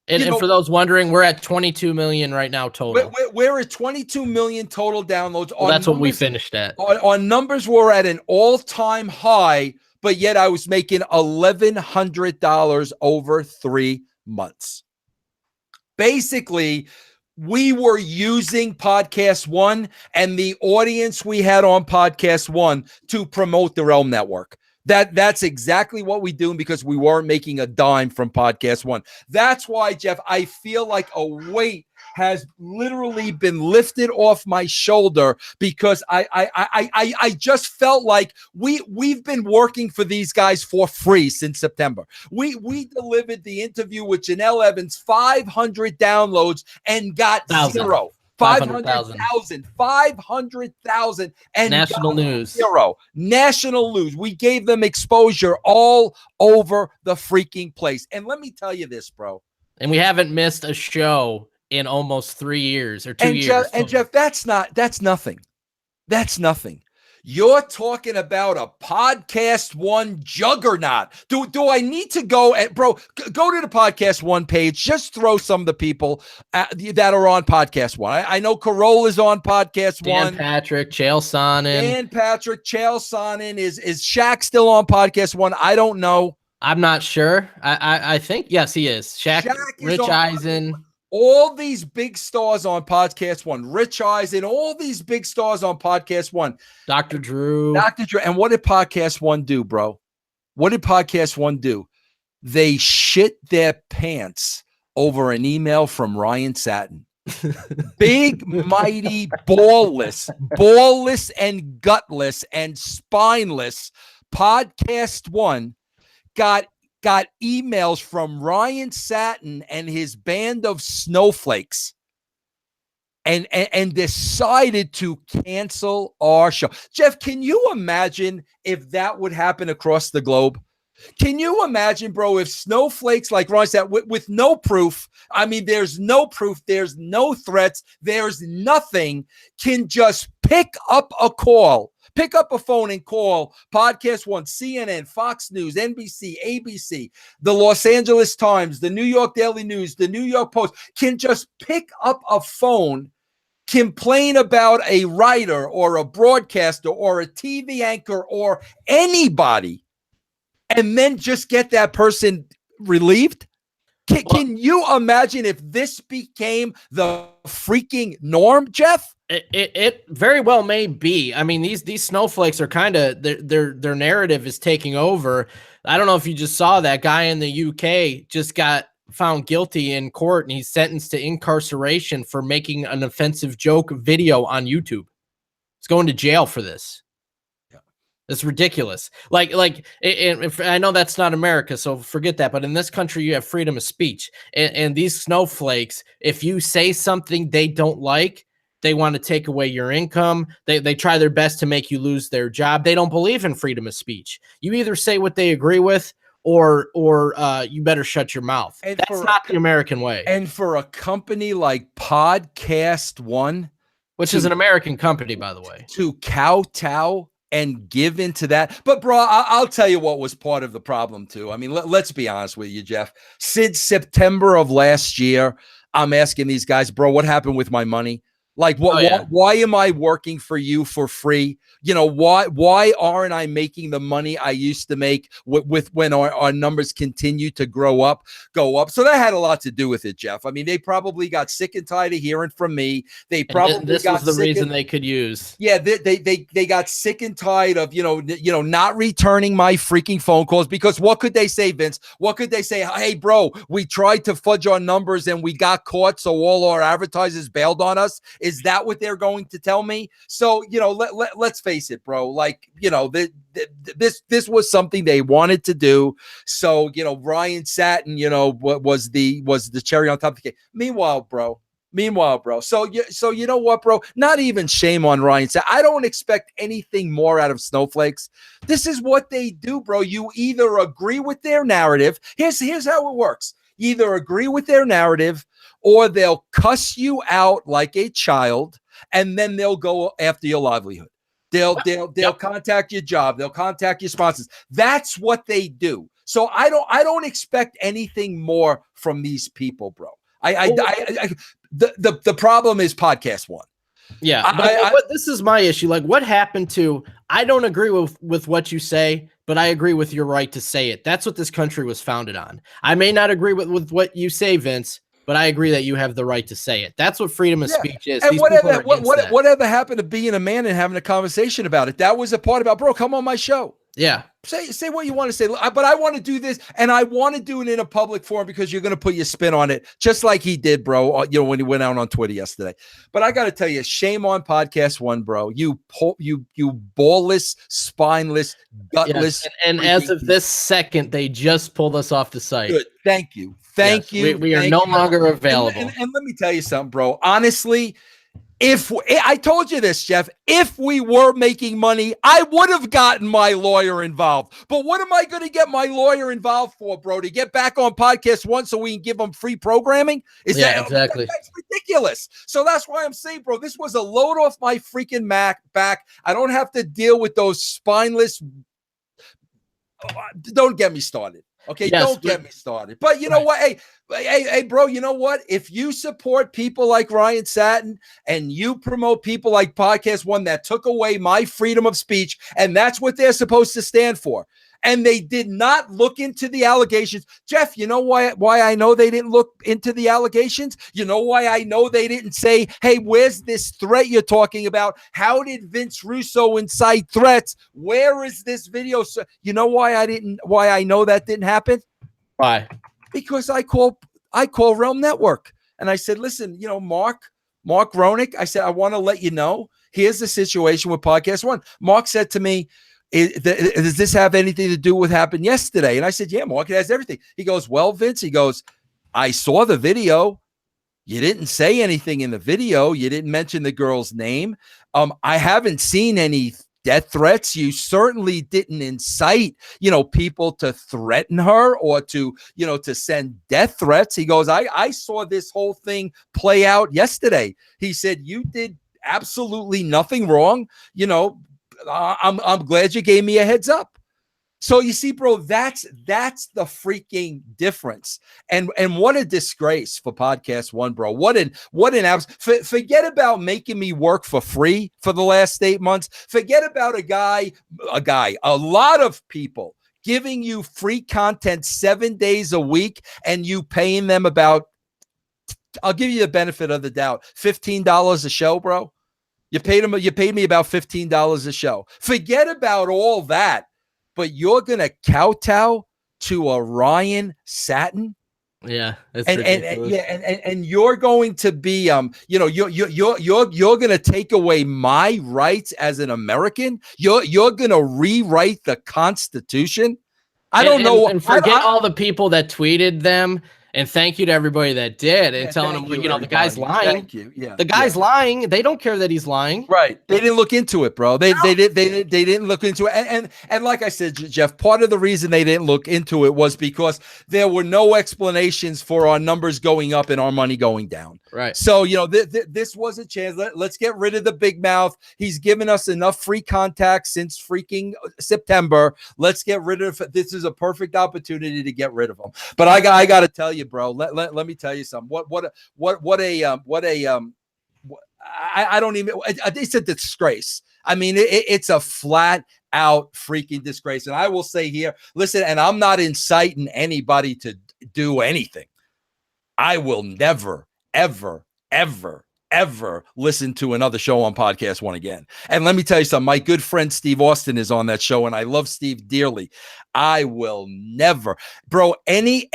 And for those wondering, we're at 22 million right now total. We're at 22 million total downloads. Well, that's what we finished at. Our numbers were at an all-time high, but yet I was making $1,100 over 3 months. Basically, we were using Podcast One and the audience we had on Podcast One to promote the Realm Network. That's exactly what we do because we weren't making a dime from Podcast One. That's why, Jeff, I feel like a weight has literally been lifted off my shoulder because I just felt like we've been working for these guys for free since September. We delivered the interview with Janelle Evans, 500 downloads and got 0. 500,000 and national news. 0 national news. We gave them exposure all over the freaking place. And let me tell you this, bro. And we haven't missed a show in almost 3 years or 2 years. Jeff, that's nothing. That's nothing. You're talking about a Podcast One juggernaut. Do I need to go and go to the Podcast One page? Just throw some of the people that are on Podcast One. I know Carolla's on Podcast One. Dan Patrick, Chael Sonnen. Is Shaq still on Podcast One? I don't know. I'm not sure. I think yes, he is. Shaq Rich Eisen. All these big stars on Podcast One, Rich Eisen, all these big stars on Podcast One. Dr. Drew. And what did Podcast One do, bro? What did Podcast One do? They shit their pants over an email from Ryan Satin. Big, mighty, ballless and gutless and spineless Podcast One got emails from Ryan Satin and his band of snowflakes and decided to cancel our show. Jeff, can you imagine if that would happen across the globe? Can you imagine, bro, if snowflakes like Ryan Satin with no proof, I mean, there's no proof, there's no threats, there's nothing, can just pick up a phone and call Podcast One, CNN, Fox News, NBC, ABC, the Los Angeles Times, the New York Daily News, the New York Post, can just pick up a phone, complain about a writer or a broadcaster or a TV anchor or anybody, and then just get that person relieved? Can you imagine if this became the freaking norm, Jeff? It very well may be. I mean, these snowflakes are kind of their narrative is taking over. I don't know if you just saw that guy in the UK just got found guilty in court and he's sentenced to incarceration for making an offensive joke video on YouTube. He's going to jail for this. It's ridiculous. Like, I know that's not America, so forget that. But in this country, you have freedom of speech. And these snowflakes, if you say something they don't like, they want to take away your income. They try their best to make you lose their job. They don't believe in freedom of speech. You either say what they agree with, or you better shut your mouth. And that's not the American way. And for a company like Podcast One, which is an American company, by the way, to kowtow and give into that. But bro, I'll tell you what was part of the problem too. I mean, let's be honest with you, Jeff. Since September of last year, I'm asking these guys, bro, what happened with my money? Like, why am I working for you for free? You know, why aren't I making the money I used to make with when our numbers continue to go up? So that had a lot to do with it, Jeff. I mean, they probably got sick and tired of hearing from me. They probably this was the reason they could use. Yeah, they got sick and tired of, you know, not returning my freaking phone calls, because what could they say, Vince? What could they say? Hey, bro, we tried to fudge our numbers and we got caught, so all our advertisers bailed on us. Is that what they're going to tell me? So, you know, let's face it, bro. Like, you know, this was something they wanted to do. So, you know, Ryan Satin, you know, was the cherry on top of the cake. Meanwhile, bro. So you know what, bro? Not even shame on Ryan Satin. I don't expect anything more out of snowflakes. This is what they do, bro. You either agree with their narrative. Here's how it works. You either agree with their narrative, or they'll cuss you out like a child, and then they'll go after your livelihood. They'll contact your job. They'll contact your sponsors. That's what they do. So I don't expect anything more from these people, bro. The problem is Podcast One. Yeah, but this is my issue. Like, what happened to? I don't agree with what you say, but I agree with your right to say it. That's what this country was founded on. I may not agree with what you say, Vince, but I agree that you have the right to say it. That's what freedom of speech is. And whatever happened to being a man and having a conversation about it? That was a part about, bro, come on my show. Yeah. Say what you want to say, but I want to do this, and I want to do it in a public forum because you're going to put your spin on it, just like he did, bro. When he went out on Twitter yesterday. But I got to tell you, shame on Podcast One, bro. You ballless, spineless, gutless. Yes. And as of this second, they just pulled us off the site. Good. Thank you. Thank you. We are no longer available. And let me tell you something, bro. Honestly, I told you this, Jeff, if we were making money, I would have gotten my lawyer involved. But what am I going to get my lawyer involved for, bro? To get back on Podcast One so we can give them free programming? Exactly. That's ridiculous. So that's why I'm saying, bro, this was a load off my freaking back. I don't have to deal with those spineless. Don't get me started. Okay, yes, don't get me started. But you know what? Hey, bro, you know what? If you support people like Ryan Satin and you promote people like Podcast One that took away my freedom of speech, and that's what they're supposed to stand for, and they did not look into the allegations. Jeff, you know why I know they didn't look into the allegations? You know why I know they didn't say, hey, where's this threat you're talking about? How did Vince Russo incite threats? Where is this video? So, you know why I know that didn't happen? Why? Because I call Realm Network and I said, listen, you know, Mark Ronick, I said, I want to let you know, here's the situation with Podcast One. Mark said to me, does this have anything to do with what happened yesterday? And I said, yeah, Mark, it has everything. He goes, well, Vince, he goes, I saw the video. You didn't say anything in the video. You didn't mention the girl's name. I haven't seen any death threats. You certainly didn't incite, people to threaten her or to send death threats. He goes, I saw this whole thing play out yesterday. He said, you did absolutely nothing wrong. I'm glad you gave me a heads up. So you see, bro, that's the freaking difference. And what a disgrace for Podcast One, bro. What an forget about making me work for free for the last 8 months. Forget about a lot of people giving you free content 7 days a week and you paying them about, I'll give you the benefit of the doubt, $15 a show, bro. You paid me about $15 a show. Forget about all that, but you're gonna kowtow to a Ryan Satin. Yeah, that's ridiculous. And you're going to be you're gonna take away my rights as an American. You're gonna rewrite the Constitution. I don't know. And forget all the people that tweeted them. And thank you to everybody that did, and telling them, the guy's lying. Thank you. Yeah, the guy's lying. They don't care that he's lying. Right. They didn't look into it, bro. They didn't look into it. And like I said, Jeff, part of the reason they didn't look into it was because there were no explanations for our numbers going up and our money going down. Right. So this was a chance. Let's get rid of the big mouth. He's given us enough free contacts since freaking September. Let's get rid of. This is a perfect opportunity to get rid of him. But I got to tell you, bro. Let me tell you something. I don't even. It's a disgrace. I mean, it's a flat out freaking disgrace. And I will say here, listen, and I'm not inciting anybody to do anything. I will never, ever, ever, ever listen to another show on Podcast One again. And let me tell you something. My good friend Steve Austin is on that show, and I love Steve dearly. I will never, bro. I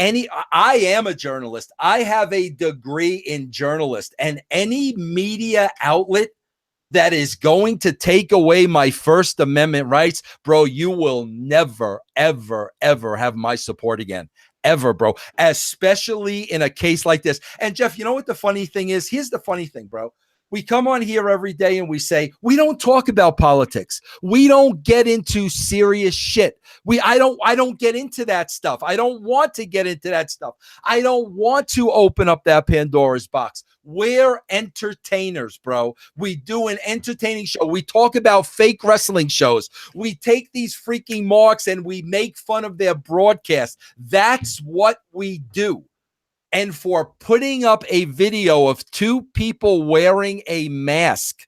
am a journalist. I have a degree in journalist, and any media outlet that is going to take away my First Amendment rights, bro, you will never, ever, ever have my support again. Ever, bro, especially in a case like this. And Jeff, you know what the funny thing is? Here's the funny thing, bro. We come on here every day and we say, we don't talk about politics. We don't get into serious shit. I don't get into that stuff. I don't want to get into that stuff. I don't want to open up that Pandora's box. We're entertainers, bro. We do an entertaining show. We talk about fake wrestling shows. We take these freaking marks and we make fun of their broadcast. That's what we do. And for putting up a video of two people wearing a mask,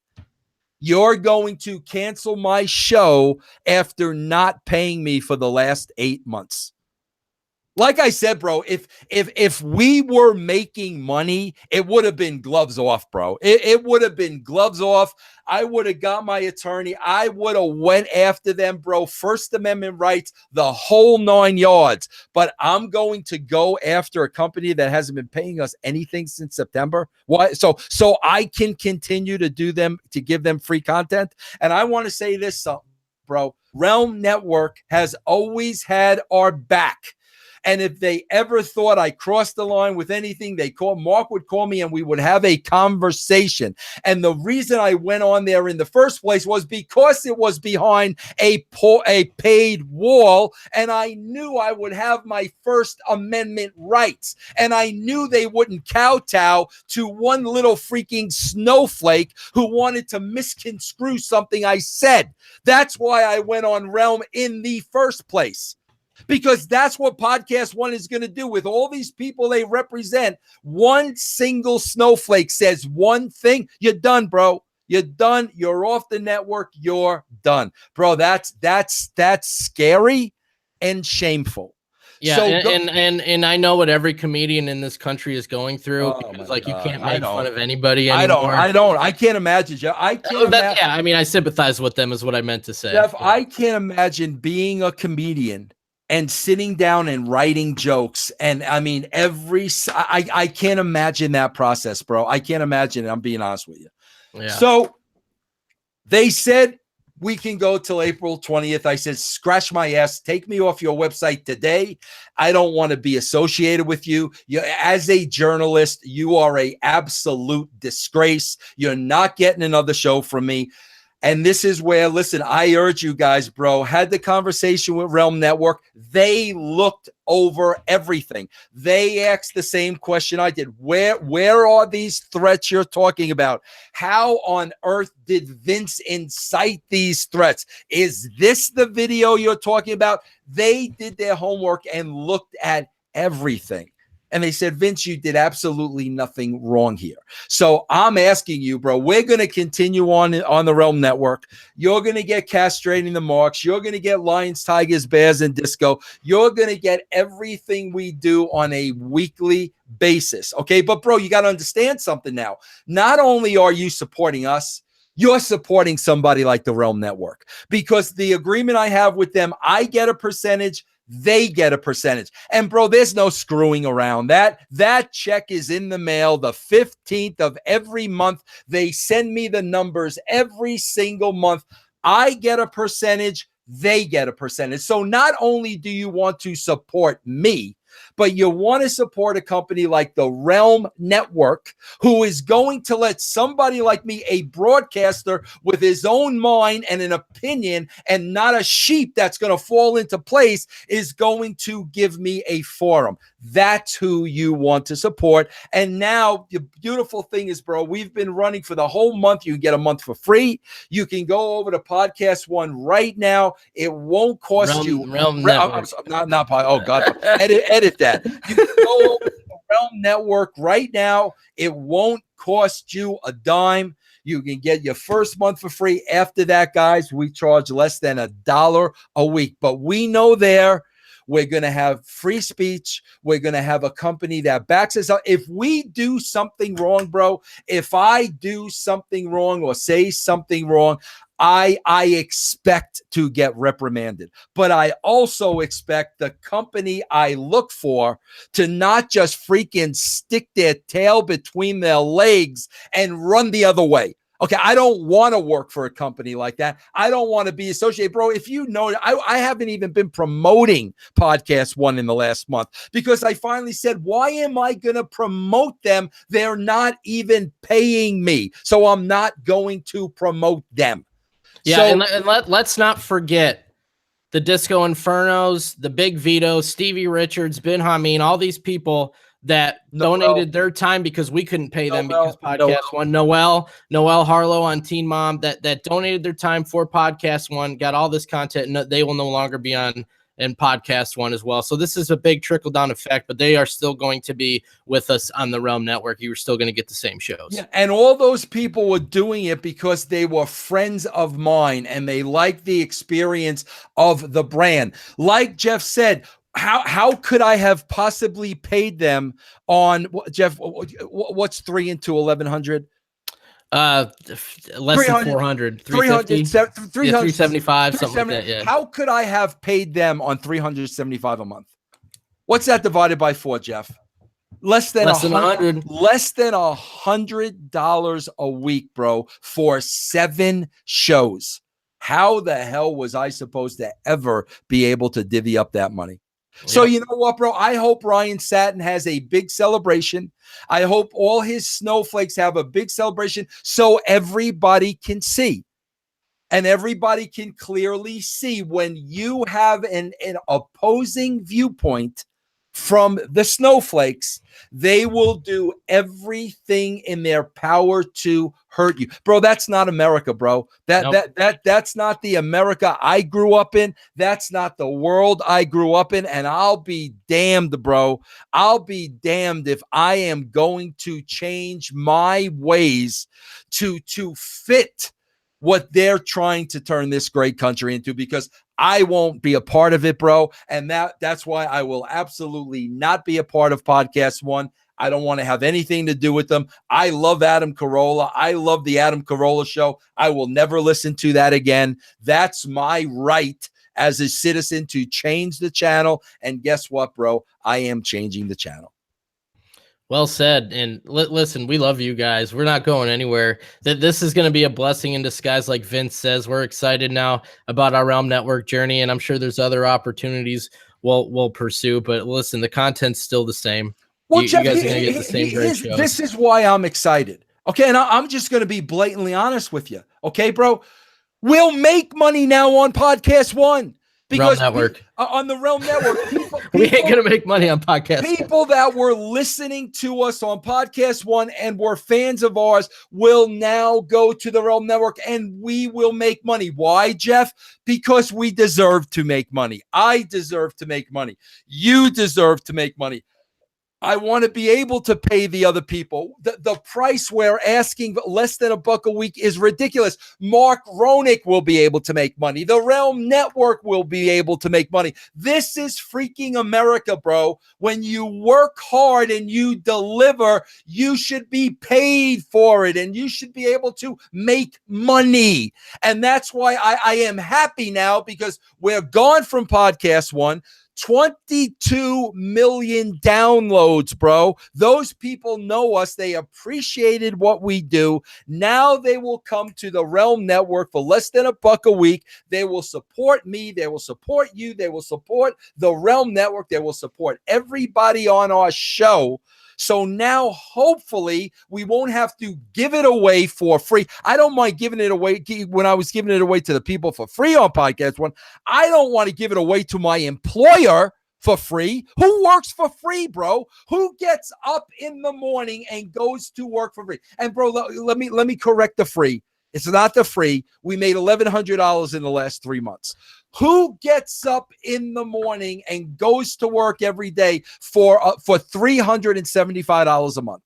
you're going to cancel my show after not paying me for the last 8 months. Like I said, bro, if we were making money, it would have been gloves off, bro. It would have been gloves off. I would have got my attorney. I would have went after them, bro. First Amendment rights, the whole 9 yards. But I'm going to go after a company that hasn't been paying us anything since September. Why? So I can continue to give them free content. And I want to say this, bro. Realm Network has always had our back. And if they ever thought I crossed the line with anything, Mark would call me and we would have a conversation. And the reason I went on there in the first place was because it was behind a paid wall. And I knew I would have my First Amendment rights. And I knew they wouldn't kowtow to one little freaking snowflake who wanted to misconstrue something I said. That's why I went on Realm in the first place. Because that's what Podcast One is going to do with all these people they represent. One single snowflake says one thing, you're done, bro. You're done. You're off the network. You're done, bro. That's scary and shameful. Yeah, so and I know what every comedian in this country is going through, because like you can't make fun of anybody anymore. I can't imagine, Jeff. Yeah, I mean, I sympathize with them is what I meant to say. Jeff, I can't imagine being a comedian and sitting down and writing jokes. And I mean, I can't imagine that process, bro. I can't imagine it. I'm being honest with you. Yeah. So they said we can go till April 20th. I said, scratch my ass. Take me off your website today. I don't want to be associated with you. As a journalist, you are an absolute disgrace. You're not getting another show from me. And this is where, listen, I urge you guys, bro, had the conversation with Realm Network. They looked over everything. They asked the same question I did. Where are these threats you're talking about? How on earth did Vince incite these threats? Is this the video you're talking about? They did their homework and looked at everything. And they said, Vince, you did absolutely nothing wrong here. So I'm asking you, bro, we're going to continue on the Realm Network. You're going to get castrating the marks. You're going to get lions, tigers, bears, and disco. You're going to get everything we do on a weekly basis. Okay. But bro, you got to understand something now. Not only are you supporting us, you're supporting somebody like the Realm Network, because the agreement I have with them, I get a percentage. They get a percentage. And bro, there's no screwing around. That check is in the mail the 15th of every month. They send me the numbers every single month. I get a percentage. They get a percentage. So not only do you want to support me, but you want to support a company like the Realm Network, who is going to let somebody like me, a broadcaster with his own mind and an opinion and not a sheep that's going to fall into place, is going to give me a forum. That's who you want to support. And now the beautiful thing is, bro, we've been running for the whole month. You can get a month for free. You can go over to Podcast One right now. It won't cost you. Oh God, edit that. You can go over to the Realm Network right now. It won't cost you a dime. You can get your first month for free. After that, guys, we charge less than $1 a week. But we know we're going to have free speech. We're going to have a company that backs us up. If we do something wrong, bro, if I do something wrong or say something wrong, I expect to get reprimanded. But I also expect the company I look for to not just freaking stick their tail between their legs and run the other way. Okay, I don't want to work for a company like that. I don't want to be associated. Bro, if you know, I haven't even been promoting Podcast One in the last month, because I finally said, why am I going to promote them? They're not even paying me. So I'm not going to promote them. Yeah, so, and let's not forget the Disco Infernos, the Big Vito, Stevie Richards, Ben Hameen, all these people that donated their time because we couldn't pay them because Podcast One. Noel Harlow on Teen Mom that donated their time for Podcast One, got all this content, and they will no longer be on and Podcast One as well. So this is a big trickle down effect, but they are still going to be with us on the Realm Network. You're still going to get the same shows. Yeah, and all those people were doing it because they were friends of mine and they liked the experience of the brand. Like Jeff said, how could I have possibly paid them on Jeff? What's 3 into 1100? Less than 400, 350, 375, something like that. Yeah. How could I have paid them on 375 a month? What's that divided by 4, Jeff? Less than $100. Less than $100 a week, bro, for 7 shows. How the hell was I supposed to ever be able to divvy up that money? So you know what, bro? I hope Ryan Satin has a big celebration. I hope all his snowflakes have a big celebration so everybody can see. And everybody can clearly see when you have an opposing viewpoint from the snowflakes, they will do everything in their power to hurt you. Bro, that's not America, bro. That's not the America I grew up in. That's not the world I grew up in. And I'll be damned, bro. I'll be damned if I am going to change my ways to fit what they're trying to turn this great country into, because I won't be a part of it, bro. And that's why I will absolutely not be a part of Podcast One. I don't want to have anything to do with them. I love Adam Carolla. I love the Adam Carolla Show. I will never listen to that again. That's my right as a citizen to change the channel. And guess what, bro? I am changing the channel. Well said. And listen, we love you guys. We're not going anywhere. This is going to be a blessing in disguise, like Vince says. We're excited now about our Realm Network journey, and I'm sure there's other opportunities we'll pursue. But listen, the content's still the same. Well, Jeff, you guys are going to get the same great shows. This is why I'm excited. Okay, and I'm just going to be blatantly honest with you. Okay, bro? We'll make money now on Podcast One. Because Realm Network. On the Realm Network, we ain't going to make money on Podcast One. People that were listening to us on Podcast One and were fans of ours will now go to the Realm Network, and we will make money. Why, Jeff? Because we deserve to make money. I deserve to make money. You deserve to make money. I want to be able to pay the other people. The price we're asking, less than $1 a week, is ridiculous. Mark Ronick will be able to make money. The Realm Network will be able to make money. This is freaking America, bro. When you work hard and you deliver, you should be paid for it, and you should be able to make money. And that's why I am happy now, because we're gone from Podcast One. 22 million downloads, bro. Those people know us. They appreciated what we do. Now they will come to the Realm Network for less than $1 a week. They will support me. They will support you. They will support the Realm Network. They will support everybody on our show. So now, hopefully, we won't have to give it away for free. I don't mind giving it away. When I was giving it away to the people for free on Podcast One, I don't want to give it away to my employer for free. Who works for free, bro? Who gets up in the morning and goes to work for free? And bro, let me correct the free. It's not the free. We made $1,100 in the last 3 months. Who gets up in the morning and goes to work every day for $375 a month?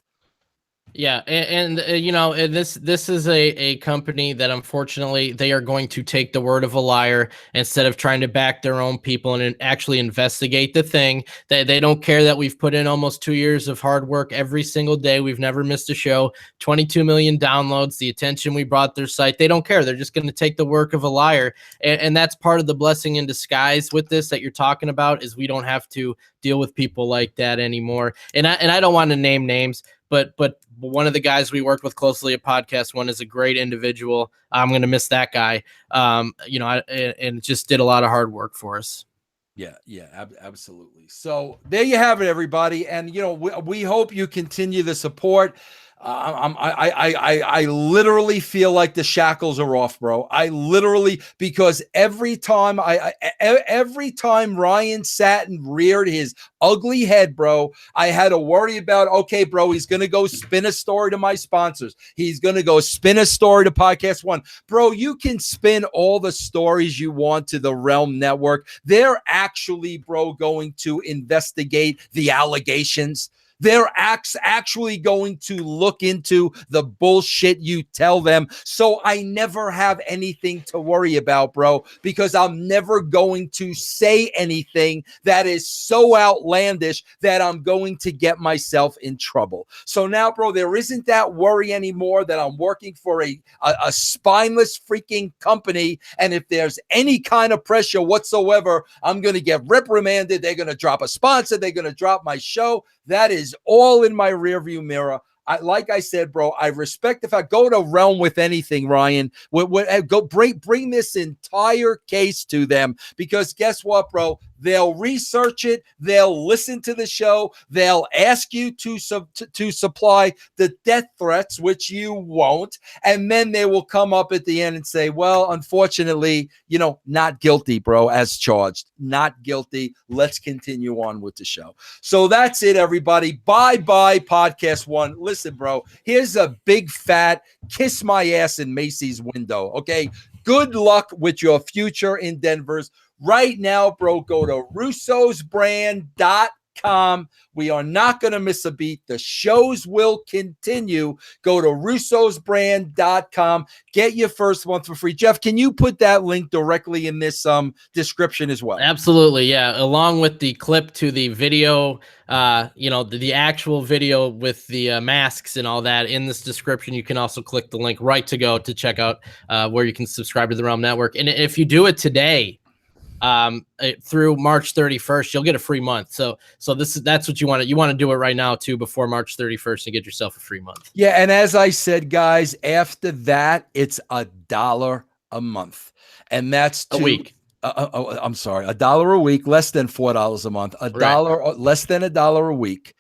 Yeah, and you know, this is a company that unfortunately they are going to take the word of a liar instead of trying to back their own people and actually investigate the thing. They don't care that we've put in almost 2 years of hard work every single day. We've never missed a show. 22 million downloads, the attention we brought their site. They don't care. They're just going to take the work of a liar, and that's part of the blessing in disguise with this that you're talking about, is we don't have to deal with people like that anymore. And I don't want to name names, but one of the guys we worked with closely at Podcast One is a great individual. I'm going to miss that guy. You know, and just did a lot of hard work for us. Yeah, absolutely. So there you have it, everybody. And, you know, we hope you continue the support. I literally feel like the shackles are off, bro. I literally, because every time Ryan Satin reared his ugly head, bro, I had to worry about, okay, bro, he's going to go spin a story to my sponsors. He's going to go spin a story to Podcast One. Bro, you can spin all the stories you want to the Realm Network. They're actually, bro, going to investigate the allegations. They're actually going to look into the bullshit you tell them. So I never have anything to worry about, bro, because I'm never going to say anything that is so outlandish that I'm going to get myself in trouble. So now, bro, there isn't that worry anymore that I'm working for a spineless freaking company. And if there's any kind of pressure whatsoever, I'm going to get reprimanded. They're going to drop a sponsor. They're going to drop my show. That is all in my rearview mirror. Like I said, bro, I respect if I go to Realm with anything, Ryan. Go bring this entire case to them, because guess what, bro? They'll research it. They'll listen to the show. They'll ask you to supply the death threats, which you won't. And then they will come up at the end and say, well, unfortunately, not guilty, bro, as charged. Not guilty. Let's continue on with the show. So that's it, everybody. Bye-bye, Podcast One. Listen, bro, here's a big fat kiss my ass in Macy's window, okay? Good luck with your future endeavors. Right now, bro, go to russosbrand.com. We are not going to miss a beat. The shows will continue. Go to russosbrand.com. Get your first month for free. Jeff, can you put that link directly in this description as well? Absolutely, yeah. Along with the clip to the video, the actual video with the masks and all that in this description. You can also click the link right to go to check out where you can subscribe to the Realm Network. And if you do it today, through March 31st, you'll get a free month. So that's what you want to, do it right now too, before March 31st, and get yourself a free month. Yeah. And as I said, guys, after that, it's $1 a month, and that's a week. I'm sorry, $1 a week, less than $4 a month, $1, less than $1 a week.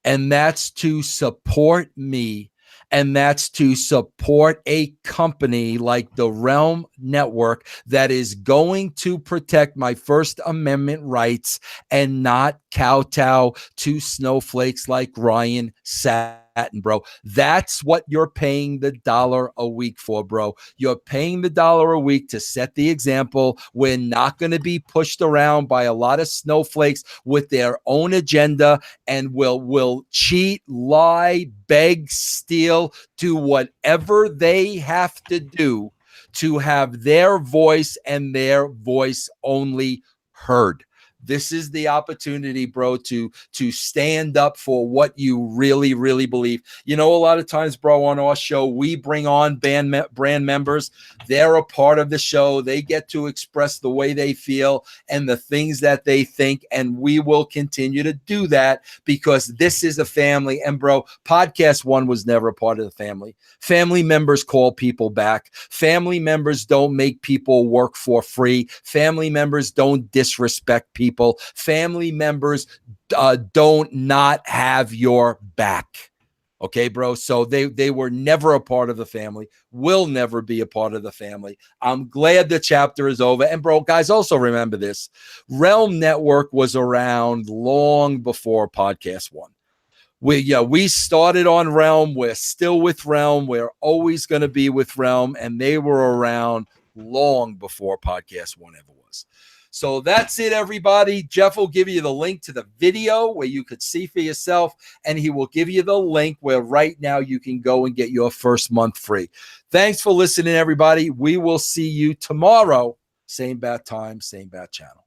And that's to support me. And that's to support a company like the Realm Network that is going to protect my First Amendment rights and not kowtow to snowflakes like Ryan Satin, bro. That's what you're paying the $1 a week for, bro. You're paying the $1 a week to set the example. We're not going to be pushed around by a lot of snowflakes with their own agenda, and will cheat, lie, beg, steal, do whatever they have to do to have their voice and their voice only heard. This is the opportunity, bro, to stand up for what you really, really believe. A lot of times, bro, on our show, we bring on brand members. They're a part of the show. They get to express the way they feel and the things that they think, and we will continue to do that because this is a family. And, bro, Podcast One was never a part of the family. Family members call people back. Family members don't make people work for free. Family members don't disrespect people. Family members don't not have your back. Okay, bro. So they were never a part of the family, will never be a part of the family. I'm glad the chapter is over. And, bro, guys, also remember this. Realm Network was around long before Podcast One. We started on Realm. We're still with Realm. We're always going to be with Realm. And they were around long before Podcast One ever was. So that's it, everybody. Jeff will give you the link to the video where you could see for yourself, and he will give you the link where right now you can go and get your first month free. Thanks for listening, everybody. We will see you tomorrow. Same bat time, same bat channel.